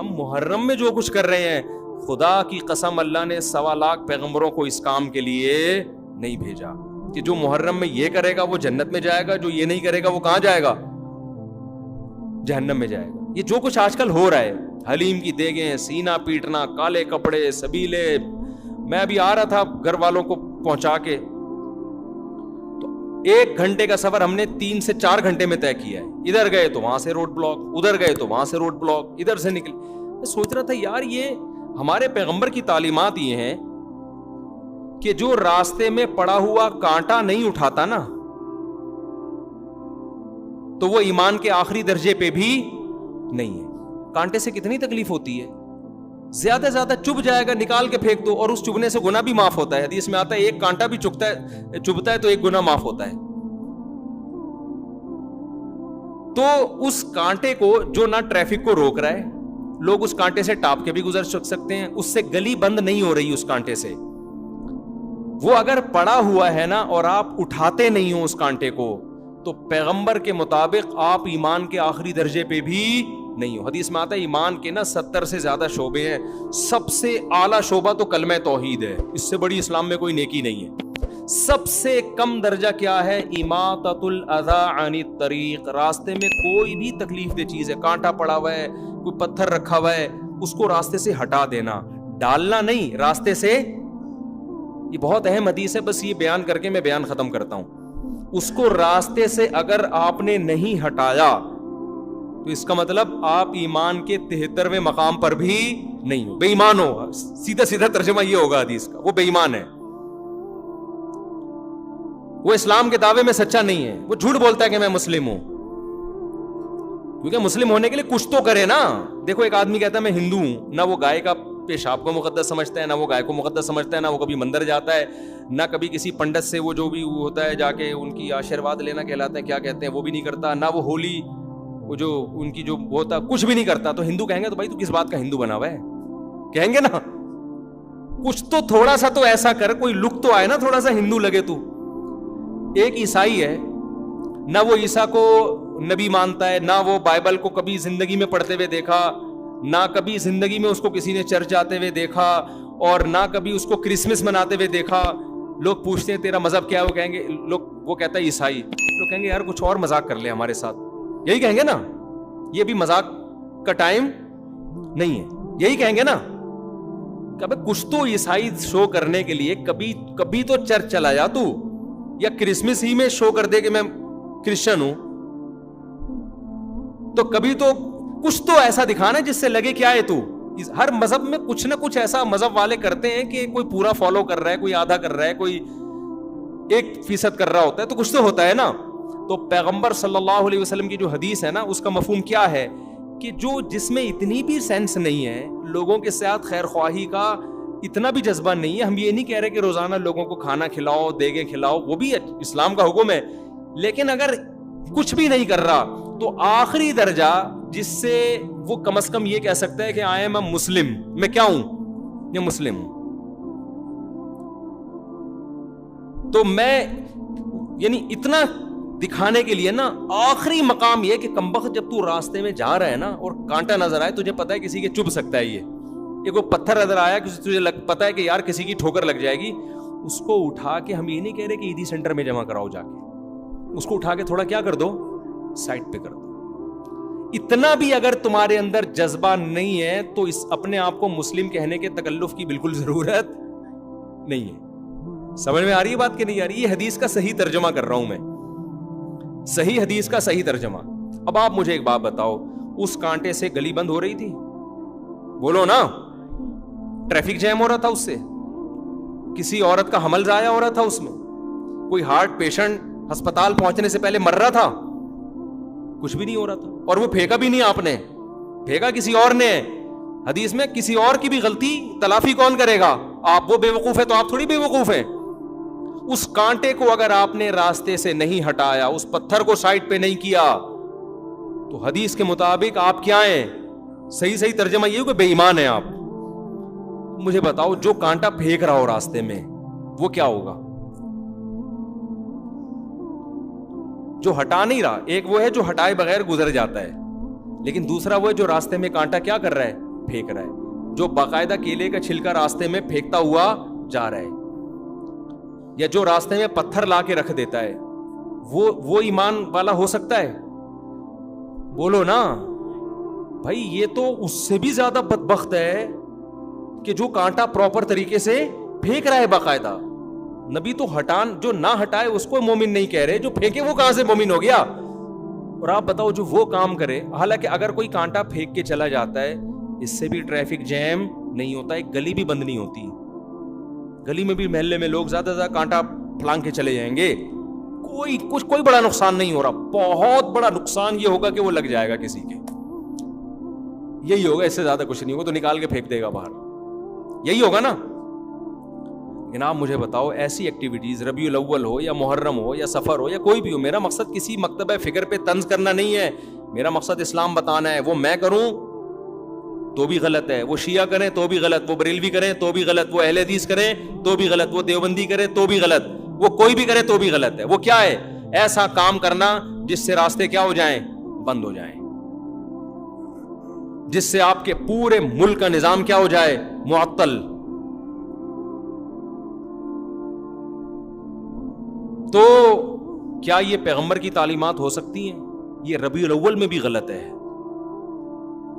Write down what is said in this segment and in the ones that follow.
ہم محرم میں جو کچھ کر رہے ہیں، خدا کی قسم اللہ نے 1.25 لاکھ پیغمبروں کو اس کام کے لیے نہیں بھیجا کہ جو محرم میں یہ کرے گا وہ جنت میں جائے گا، جو یہ نہیں کرے گا وہ کہاں جائے گا؟ جہنم میں جائے گا. یہ جو کچھ آج کل ہو رہا ہے، حلیم کی دیگیں، سینہ پیٹنا، کالے کپڑے، سبیلے، میں ابھی آ رہا تھا گھر والوں کو پہنچا کے، تو 1 گھنٹے کا سفر ہم نے 3 سے 4 گھنٹے میں طے کیا ہے. ادھر گئے تو وہاں سے روڈ بلاک، ادھر گئے تو وہاں سے روڈ بلاک، ادھر سے نکلے. میں سوچ رہا تھا یار یہ ہمارے پیغمبر کی تعلیمات یہ ہیں کہ جو راستے میں پڑا ہوا کانٹا نہیں اٹھاتا نا تو وہ ایمان کے آخری درجے پہ بھی نہیں ہے. کانٹے سے کتنی تکلیف ہوتی ہے، زیادہ سے زیادہ چبھ جائے گا، نکال کے پھینک دو، اور اس چبھنے سے گناہ بھی معاف ہوتا ہے. حدیث میں آتا ہے 1 کانٹا بھی چبھتا ہے تو 1 گناہ معاف ہوتا ہے. تو اس کانٹے کو جو نہ ٹریفک کو روک رہا ہے، لوگ اس کانٹے سے ٹاپ کے بھی گزر سکتے ہیں، اس سے گلی بند نہیں ہو رہی اس کانٹے سے. وہ اگر پڑا ہوا ہے نا اور آپ اٹھاتے نہیں ہو اس کانٹے کو تو پیغمبر کے مطابق آپ ایمان کے آخری درجے پہ بھی نہیں ہو. حدیث میں آتا ہے ایمان کے نا 70 سے زیادہ شعبے ہیں، سب سے اعلیٰ شعبہ تو کلمہ توحید ہے، اس سے بڑی اسلام میں کوئی نیکی نہیں ہے. سب سے کم درجہ کیا ہے؟ اماطۃ الاذی عن الطریق. راستے میں کوئی بھی تکلیف دہ چیز ہے، کانٹا پڑا ہوا ہے، کوئی پتھر رکھا ہوا ہے، اس کو راستے سے ہٹا دینا، ڈالنا نہیں، راستے سے. یہ بہت اہم حدیث ہے، بس یہ بیان کر کے میں بیان ختم کرتا ہوں. اس کو راستے سے اگر آپ نے نہیں ہٹایا تو اس کا مطلب آپ ایمان کے 73ویں مقام پر بھی نہیں ہو، بے ایمان ہو. سیدھا سیدھا ترجمہ یہ ہوگا حدیث کا، وہ بے ایمان ہے، وہ اسلام کے دعوے میں سچا نہیں ہے، وہ جھوٹ بولتا ہے کہ میں مسلم ہوں. کیونکہ مسلم ہونے کے لیے کچھ تو کرے نا. دیکھو ایک آدمی کہتا ہے میں ہندو ہوں، نہ وہ گائے کا پیشاب کو مقدس سمجھتا ہے، نہ وہ گائے کو مقدس سمجھتا ہے، نہ وہ کبھی مندر جاتا ہے، نہ کبھی کسی پنڈت سے وہ جو بھی ہوتا ہے جا کے ان کی آشیرواد لینا کہلاتا ہے، کیا کہتے ہیں وہ بھی نہیں کرتا، نہ وہ ہولی وہ جو ان کی جو ہوتا کچھ بھی نہیں کرتا. تو ہندو کہیں گے تو بھائی تو کس بات کا ہندو بنا ہوا ہے؟ کہیں گے نا کچھ تو تھوڑا سا تو ایسا کر، کوئی لک تو آئے نا، تھوڑا سا ہندو لگے تو. ایک عیسائی ہے، نہ وہ عیسیٰ کو نبی مانتا ہے، نہ وہ بائبل کو کبھی زندگی میں پڑھتے ہوئے دیکھا، نہ کبھی زندگی میں اس کو کسی نے چرچ جاتے ہوئے دیکھا، اور نہ کبھی اس کو کرسمس مناتے ہوئے دیکھا. لوگ پوچھتے ہیں تیرا مذہب کیا ہے، وہ کہیں گے وہ کہتا ہے عیسائی. لوگ کہیں گے یار کچھ اور مذاق کر لے ہمارے ساتھ، یہی کہیں گے نا، یہ بھی مذاق کا ٹائم نہیں ہے، یہی کہیں گے نا. کبھی کچھ تو عیسائی شو کرنے کے لیے کبھی تو چرچ چلا جا تو، یا کرسمس ہی میں شو کر دے کہ میں کرسچن ہوں. تو کبھی تو کچھ تو ایسا دکھانا جس سے لگے کیا ہے تو. ہر مذہب میں کچھ نہ کچھ ایسا مذہب والے کرتے ہیں کہ کوئی پورا فالو کر رہا ہے، کوئی آدھا کر رہا ہے، کوئی 1% کر رہا ہوتا ہے، تو کچھ تو ہوتا ہے نا. تو پیغمبر صلی اللہ علیہ وسلم کی جو حدیث ہے نا، اس کا مفہوم کیا ہے کہ جس میں اتنی بھی سینس نہیں ہے، لوگوں کے ساتھ خیر خواہی کا اتنا بھی جذبہ نہیں ہے. ہم یہ نہیں کہہ رہے کہ روزانہ لوگوں کو کھانا کھلاؤ، دیگیں کھلاؤ، وہ بھی اسلام کا حکم ہے، لیکن اگر کچھ بھی نہیں کر رہا تو آخری درجہ جس سے وہ کم از کم یہ کہہ سکتا ہے کہ آئی ایم اے مسلم، میں کیا ہوں؟ یہ مسلم ہوں. تو میں یعنی اتنا دکھانے کے لیے نا، آخری مقام یہ کہ کمبخت جب تو راستے میں جا رہا ہے نا اور کانٹا نظر آئے، تجھے پتا ہے کسی کے چبھ سکتا ہے، یہ کوئی پتھر نظر آیا تجھے پتا ہے کہ یار کسی کی ٹھوکر لگ جائے گی، اس کو اٹھا کے، ہم یہ نہیں کہہ رہے کہ عیدی سینٹر میں جمع کراؤ جا کے، اس کو اٹھا کے تھوڑا کیا کر دو، سائٹ پہ کر دو. اتنا بھی اگر تمہارے اندر جذبہ نہیں ہے تو اس اپنے آپ کو مسلم کہنے کے تکلف کی بالکل ضرورت نہیں ہے. سمجھ میں آ رہی ہے بات کہ نہیں آ رہی؟ یہ حدیث کا صحیح ترجمہ کر رہا ہوں میں، صحیح حدیث کا صحیح ترجمہ. اب آپ مجھے ایک بات بتاؤ، اس کانٹے سے گلی بند ہو رہی تھی؟ بولو نا. ٹریفک جیم ہو رہا تھا اس سے؟ کسی عورت کا حمل ضائع ہو رہا تھا اس میں؟ کوئی ہارٹ پیشنٹ ہسپتال پہنچنے سے پہلے مر رہا تھا؟ کچھ بھی نہیں ہو رہا تھا. اور وہ پھینکا بھی نہیں آپ نے، پھینکا کسی اور نے. حدیث میں کسی اور کی بھی غلطی تلافی کون کرے گا؟ آپ. وہ بے وقوف ہے تو آپ تھوڑی بے وقوف ہیں. اس کانٹے کو اگر آپ نے راستے سے نہیں ہٹایا، اس پتھر کو سائڈ پہ نہیں کیا، تو حدیث کے مطابق آپ کیا ہیں؟ صحیح ترجمہ یہ ہو کہ بے ایمان ہیں آپ. مجھے بتاؤ، جو کانٹا پھینک رہا ہو راستے میں وہ کیا ہوگا؟ جو ہٹا نہیں رہا. ایک وہ ہے جو ہٹائے بغیر گزر جاتا ہے، لیکن دوسرا وہ ہے جو راستے میں کانٹا کیا کر رہا ہے؟ پھینک رہا ہے, جو باقاعدہ کیلے کا چھلکا راستے میں پھینکتا ہوا جا رہا ہے, یا جو راستے میں پتھر لا کے رکھ دیتا ہے, وہ ایمان والا ہو سکتا ہے؟ بولو نا بھائی. یہ تو اس سے بھی زیادہ بدبخت ہے کہ جو کانٹا پراپر طریقے سے پھینک رہا ہے باقاعدہ. نبی تو جو نہ ہٹائے اس کو مومن نہیں کہہ رہے, جو پھینکے وہ کہاں سے مومن ہو گیا؟ اور آپ بتاؤ جو وہ کام کرے, حالانکہ اگر کوئی کانٹا پھینک کے چلا جاتا ہے اس سے بھی ٹریفک جیم نہیں ہوتا, ایک گلی بھی بند نہیں ہوتی. گلی میں بھی محلے میں لوگ زیادہ زیادہ کانٹا پھلانگ کے چلے جائیں گے, کوئی بڑا نقصان نہیں ہو رہا. بہت بڑا نقصان یہ ہوگا کہ وہ لگ جائے گا کسی کے, یہی ہوگا, اس سے زیادہ کچھ نہیں ہوگا, تو نکال کے پھینک دے گا باہر, یہی ہوگا نا. لیکن آپ مجھے بتاؤ ایسی ایکٹیویٹیز, ربیع الاول ہو یا محرم ہو یا سفر ہو یا کوئی بھی ہو, میرا مقصد کسی مکتبہ فکر پہ طنز کرنا نہیں ہے, میرا مقصد اسلام بتانا ہے. وہ میں کروں تو بھی غلط ہے, وہ شیعہ کریں تو بھی غلط, وہ بریلوی کریں تو بھی غلط, وہ اہل حدیث کریں تو بھی غلط, وہ دیوبندی کریں تو بھی غلط, وہ کوئی بھی کرے تو بھی غلط ہے. وہ کیا ہے؟ ایسا کام کرنا جس سے راستے کیا ہو جائیں, بند ہو جائیں, جس سے آپ کے پورے ملک کا نظام کیا ہو جائے, معطل. تو کیا یہ پیغمبر کی تعلیمات ہو سکتی ہیں؟ یہ ربیع الاول میں بھی غلط ہے.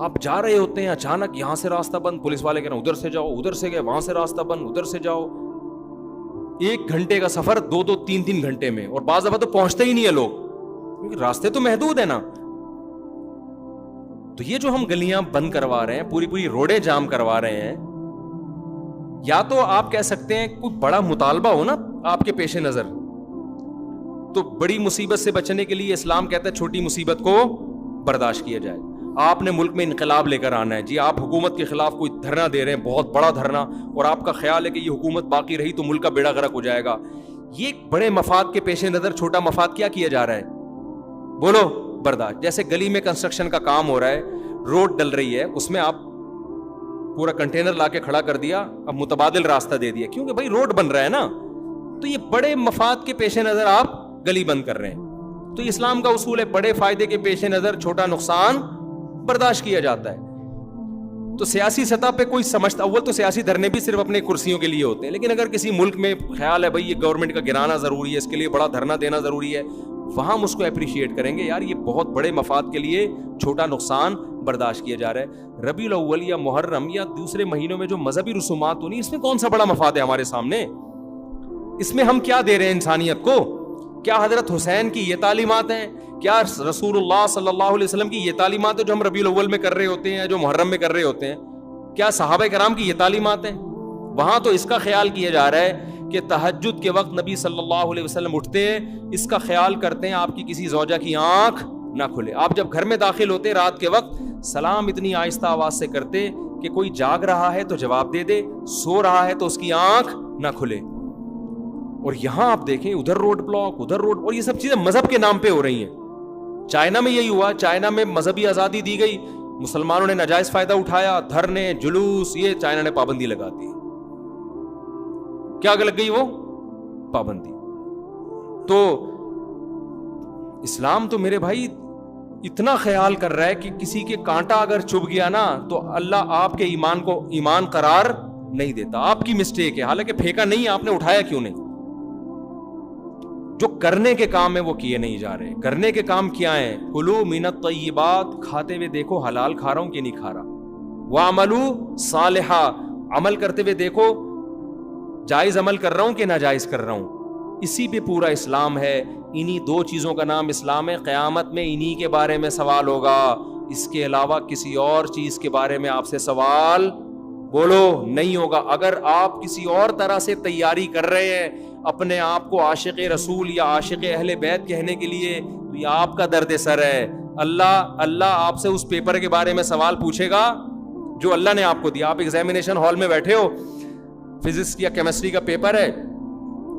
آپ جا رہے ہوتے ہیں, اچانک یہاں سے راستہ بند, پولیس والے کہہ رہے ہیں ادھر سے جاؤ, ادھر سے گئے وہاں سے راستہ بند, ادھر سے جاؤ. 1 گھنٹے کا سفر 2-2 3-3 گھنٹے میں, اور بعض دفعہ تو پہنچتے ہی نہیں ہے لوگ, کیونکہ راستے تو محدود ہے نا. تو یہ جو ہم گلیاں بند کروا رہے ہیں, پوری روڈیں جام کروا رہے ہیں, یا تو آپ کہہ سکتے ہیں کوئی بڑا مطالبہ ہو نا آپ کے پیش نظر, تو بڑی مصیبت سے بچنے کے لیے اسلام کہتا ہے چھوٹی مصیبت کو برداشت کیا جائے. آپ نے ملک میں انقلاب لے کر آنا ہے جی, آپ حکومت کے خلاف کوئی دھرنا دے رہے ہیں, بہت بڑا دھرنا, اور آپ کا خیال ہے کہ یہ حکومت باقی رہی تو ملک کا بیڑا غرق ہو جائے گا. یہ بڑے مفاد کے پیش نظر چھوٹا مفاد کیا جا رہا ہے؟ بولو, برداشت. جیسے گلی میں کنسٹرکشن کا کام ہو رہا ہے, روڈ ڈل رہی ہے, اس میں آپ پورا کنٹینر لا کے کھڑا کر دیا, اب متبادل راستہ دے دیا, کیونکہ بھائی روڈ بن رہا ہے نا. تو یہ بڑے مفاد کے پیش نظر آپ گلی بند کر رہے ہیں. تو اسلام کا اصول ہے بڑے فائدے کے پیش نظر چھوٹا نقصان برداشت کیا جاتا ہے. تو سیاسی سطح پہ کوئی سمجھتا, اول تو سیاسی دھرنے بھی صرف اپنے کرسیوں کے لیے ہوتے ہیں, لیکن اگر کسی ملک میں خیال ہے بھائی یہ گورنمنٹ کا گرانا ضروری ہے, اس کے لیے بڑا دھرنا دینا ضروری ہے, وہاں ہم اس کو اپریشیٹ کریں گے, یار یہ بہت بڑے مفاد کے لیے چھوٹا نقصان برداشت کیا جا رہا ہے. ربیع الاول یا محرم یا دوسرے مہینوں میں جو مذہبی رسومات ہونی, اس میں کون سا بڑا مفاد ہے ہمارے سامنے؟ اس میں ہم کیا دے رہے ہیں انسانیت کو؟ کیا حضرت حسین کی یہ تعلیمات ہیں؟ کیا رسول اللہ صلی اللہ علیہ وسلم کی یہ تعلیمات ہیں جو ہم ربیع الاول میں کر رہے ہوتے ہیں, جو محرم میں کر رہے ہوتے ہیں؟ کیا صحابہ کرام کی یہ تعلیمات ہیں؟ وہاں تو اس کا خیال کیا جا رہا ہے کہ تہجد کے وقت نبی صلی اللہ علیہ وسلم اٹھتے ہیں, اس کا خیال کرتے ہیں آپ کی کسی زوجہ کی آنکھ نہ کھلے. آپ جب گھر میں داخل ہوتے رات کے وقت, سلام اتنی آہستہ آواز سے کرتے کہ کوئی جاگ رہا ہے تو جواب دے دے, سو رہا ہے تو اس کی آنکھ نہ کھلے. اور یہاں آپ دیکھیں ادھر روڈ بلاک, ادھر روڈ, اور یہ سب چیزیں مذہب کے نام پہ ہو رہی ہیں. چائنا میں یہی ہوا, چائنا میں مذہبی آزادی دی گئی, مسلمانوں نے ناجائز فائدہ اٹھایا, دھرنے جلوس, یہ چائنا نے پابندی لگا دی. کیا لگ گئی وہ پابندی؟ تو اسلام تو میرے بھائی اتنا خیال کر رہا ہے کہ کسی کے کانٹا اگر چبھ گیا نا تو اللہ آپ کے ایمان کو ایمان قرار نہیں دیتا. آپ کی مسٹیک ہے, حالانکہ پھینکا نہیں, آپ نے اٹھایا کیوں نہیں؟ جو کرنے کے کام ہیں وہ کیے نہیں جا رہے. کرنے کے کام کیا ہیں؟ کلوا من الطیبات, کھاتے ہوئے دیکھو حلال کھا رہا ہوں کہ نہیں کھا رہا. واعملوا صالحا, عمل کرتے ہوئے دیکھو جائز عمل کر رہا ہوں کہ ناجائز کر رہا ہوں. اسی پہ پورا اسلام ہے. انہی 2 چیزوں کا نام اسلام ہے. قیامت میں انہی کے بارے میں سوال ہوگا, اس کے علاوہ کسی اور چیز کے بارے میں آپ سے سوال بولو نہیں ہوگا. اگر آپ کسی اور طرح سے تیاری کر رہے ہیں اپنے آپ کو عاشق رسول یا عاشق اہل بیت کہنے کے لیے, تو یہ آپ کا درد سر ہے. اللہ آپ سے اس پیپر کے بارے میں سوال پوچھے گا جو اللہ نے آپ کو دیا. آپ ایگزامینیشن ہال میں بیٹھے ہو, فزکس یا کیمسٹری کا پیپر ہے,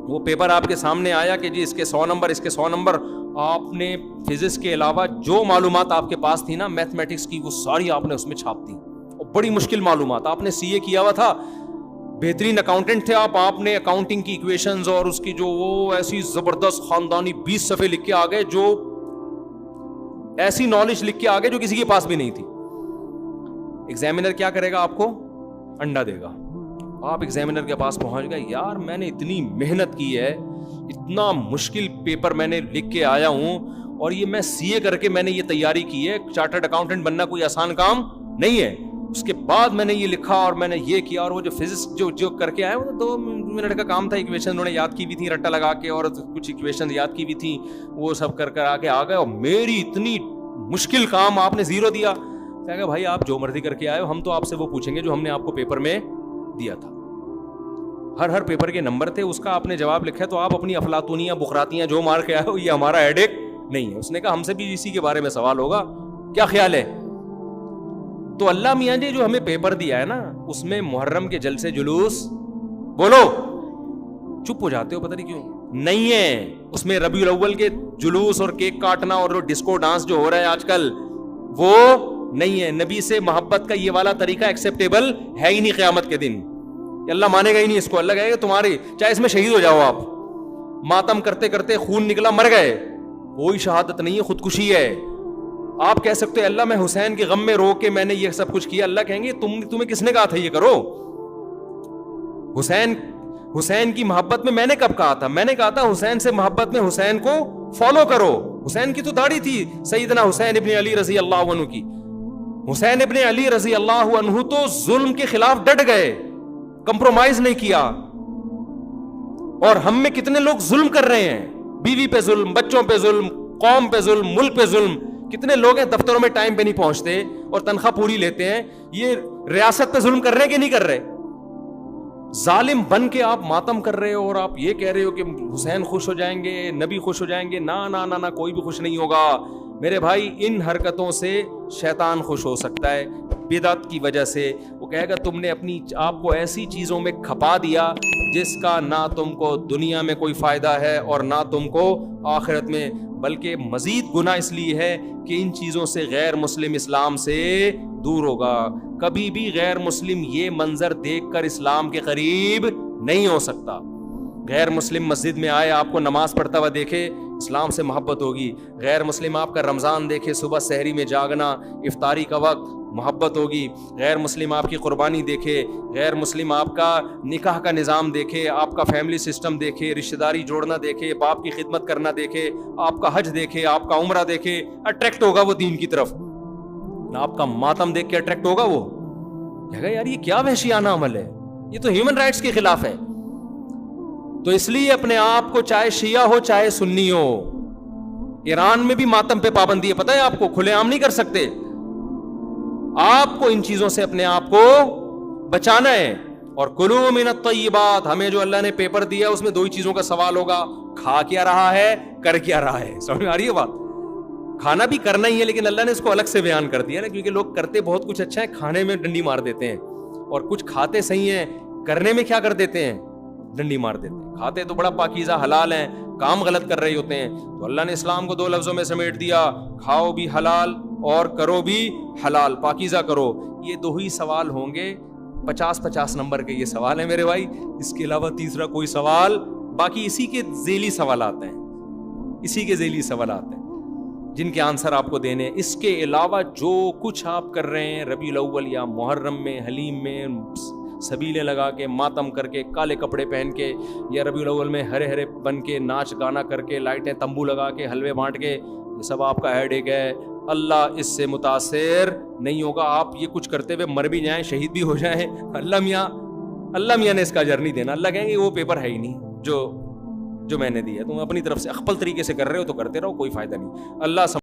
وہ پیپر آپ کے سامنے آیا کہ جی اس کے 100 نمبر, اس کے 100 نمبر. آپ نے فزکس کے علاوہ جو معلومات آپ کے پاس تھی نا میتھمیٹکس کی, وہ ساری آپ نے اس میں چھاپ دی. اور بڑی مشکل معلومات, آپ نے سی اے کیا ہوا تھا, بہترین اکاؤنٹنٹ تھے آپ نے اکاؤنٹنگ کی ایکویشنز اور اس کی جو وہ ایسی زبردست خاندانی 20 صفحے لکھ کے آگے, جو ایسی نالج لکھ کے آگے جو کسی کے پاس بھی نہیں تھی. ایگزامینر کیا کرے گا؟ آپ کو انڈا دے گا. آپ ایگزامینر کے پاس پہنچ گئے, یار میں نے اتنی محنت کی ہے, اتنا مشکل پیپر میں نے لکھ کے آیا ہوں, اور یہ میں سی اے کر کے میں نے یہ تیاری کی ہے, چارٹرڈ اکاؤنٹنٹ بننا کوئی آسان کام نہیں ہے, اس کے بعد میں نے یہ لکھا اور میں نے یہ کیا, اور وہ جو فزکس جو کر کے آئے وہ تو 2 منٹ کا کام تھا. ایکویشن انہوں نے یاد کی ہوئی تھی رٹا لگا کے, اور کچھ ایکویشن یاد کی ہوئی تھی, وہ سب کر آ کے آ گئے, اور میری اتنی مشکل کام آپ نے 0 دیا. کہا کہ بھائی آپ جو مرضی کر کے آئے ہو, ہم تو آپ سے وہ پوچھیں گے جو ہم نے آپ کو پیپر میں دیا تھا. ہر پیپر کے نمبر تھے, اس کا آپ نے جواب لکھا ہے, تو آپ اپنی افلاطونیاں بخراتیاں جو مار کے آئے ہو یہ ہمارا ہیڈیک نہیں ہے. اس نے کہا ہم سے بھی اسی کے بارے میں سوال ہوگا, کیا خیال ہے؟ تو اللہ میاں جی جو ہمیں پیپر دیا ہے نا, اس میں محرم کے جلسے جلوس, بولو چپ ہو جاتے ہو پتہ نہیں کیوں, نہیں ہے. اس میں ربیع الاول کے جلوس اور کیک کاٹنا اور ڈسکو ڈانس جو ہو رہا ہے آج کل وہ نہیں ہے. نبی سے محبت کا یہ والا طریقہ ایکسیپٹیبل ہے ہی نہیں قیامت کے دن. اللہ مانے گا ہی نہیں اس کو. اللہ کہے گا تمہاری چاہے اس میں شہید ہو جاؤ, آپ ماتم کرتے کرتے خون نکلا مر گئے, کوئی شہادت نہیں ہے, خودکشی ہے. آپ کہہ سکتے اللہ میں حسین کے غم میں رو کے میں نے یہ سب کچھ کیا. اللہ کہیں گے تمہیں کس نے کہا تھا یہ کرو؟ حسین کی محبت میں نے کب کہا تھا؟ میں نے کہا تھا حسین سے محبت میں حسین کو فالو کرو. حسین کی تو داڑھی تھی سیدنا حسین ابن علی رضی اللہ عنہ کی. حسین ابن علی رضی اللہ عنہ تو ظلم کے خلاف ڈٹ گئے, کمپرومائز نہیں کیا. اور ہم میں کتنے لوگ ظلم کر رہے ہیں, بیوی پہ ظلم, بچوں پہ ظلم, قوم پہ ظلم, ملک پہ ظلم. کتنے لوگ ہیں دفتروں میں ٹائم پہ نہیں پہنچتے اور تنخواہ پوری لیتے ہیں. یہ ریاست پہ ظلم کر رہے ہیں کہ نہیں کر رہے؟ ظالم بن کے آپ ماتم کر رہے ہو اور آپ یہ کہہ رہے ہو کہ حسین خوش ہو جائیں گے, نبی خوش ہو جائیں گے. نہ کوئی بھی خوش نہیں ہوگا میرے بھائی. ان حرکتوں سے شیطان خوش ہو سکتا ہے بدعت کی وجہ سے. وہ کہے گا تم نے اپنی آپ کو ایسی چیزوں میں کھپا دیا جس کا نہ تم کو دنیا میں کوئی فائدہ ہے اور نہ تم کو آخرت میں, بلکہ مزید گناہ اس لیے ہے کہ ان چیزوں سے غیر مسلم اسلام سے دور ہوگا. کبھی بھی غیر مسلم یہ منظر دیکھ کر اسلام کے قریب نہیں ہو سکتا. غیر مسلم مسجد میں آئے, آپ کو نماز پڑھتا ہوا دیکھے, اسلام سے محبت ہوگی. غیر مسلم آپ کا رمضان دیکھے, صبح سحری میں جاگنا, افطاری کا وقت, محبت ہوگی. غیر مسلم آپ کی قربانی دیکھے, غیر مسلم آپ کا نکاح کا نظام دیکھے, آپ کا فیملی سسٹم دیکھے, رشتہ داری جوڑنا دیکھے, باپ کی خدمت کرنا دیکھے, آپ کا حج دیکھے, آپ کا عمرہ دیکھے, اٹریکٹ ہوگا وہ دین کی طرف. آپ کا ماتم دیکھ کے اٹریکٹ ہوگا وہ, کہے گا یار یہ کیا وحشیانہ عمل ہے, یہ تو ہیومن رائٹس کے خلاف ہے. تو اس لیے اپنے آپ کو, چاہے شیعہ ہو چاہے سنی ہو, ایران میں بھی ماتم پہ پابندی ہے, پتہ ہے آپ کو, کھلے عام نہیں کر سکتے. آپ کو ان چیزوں سے اپنے آپ کو بچانا ہے. اور کلو من الطیبات, ہمیں جو اللہ نے پیپر دیا اس میں 2 ہی چیزوں کا سوال ہوگا, کھا کیا رہا ہے, کر کیا رہا ہے. سمجھ میں آ رہی ہے بات؟ کھانا بھی کرنا ہی ہے, لیکن اللہ نے اس کو الگ سے بیان کر دیا نا, کیونکہ لوگ کرتے بہت کچھ اچھا ہے, کھانے میں ڈنڈی مار دیتے ہیں, اور کچھ کھاتے صحیح ہیں, کرنے میں کیا کر دیتے ہیں, ڈنڈی مار دیتے ہیں. کھاتے تو بڑا پاکیزہ حلال ہیں, کام غلط کر رہے ہوتے ہیں. تو اللہ نے اسلام کو 2 لفظوں میں سمیٹ دیا, کھاؤ بھی حلال اور کرو بھی حلال, پاکیزہ کرو. یہ 2 ہی سوال ہوں گے, 50 نمبر کے یہ سوال ہے میرے بھائی. اس کے علاوہ تیسرا کوئی سوال, باقی اسی کے ذیلی سوالات ہیں, اسی کے ذیلی سوالات ہیں جن کے آنسر آپ کو دینے. اس کے علاوہ جو کچھ آپ کر رہے ہیں ربیع الاول یا محرم میں, حلیم میں, سبیلیں لگا کے, ماتم کر کے, کالے کپڑے پہن کے, یا ربیع الاول میں ہرے ہرے بن کے, ناچ گانا کر کے, لائٹیں تمبو لگا کے, حلوے بانٹ کے, یہ سب آپ کا ہیڈ ایک ہے. اللہ اس سے متاثر نہیں ہوگا. آپ یہ کچھ کرتے ہوئے مر بھی جائیں, شہید بھی ہو جائیں, اللہ میاں نے اس کا اجر نہیں دینا. اللہ کہیں گے وہ پیپر ہے ہی نہیں جو میں نے دیا. تم اپنی طرف سے اخپل طریقے سے کر رہے ہو تو کرتے رہو, کوئی فائدہ نہیں. اللہ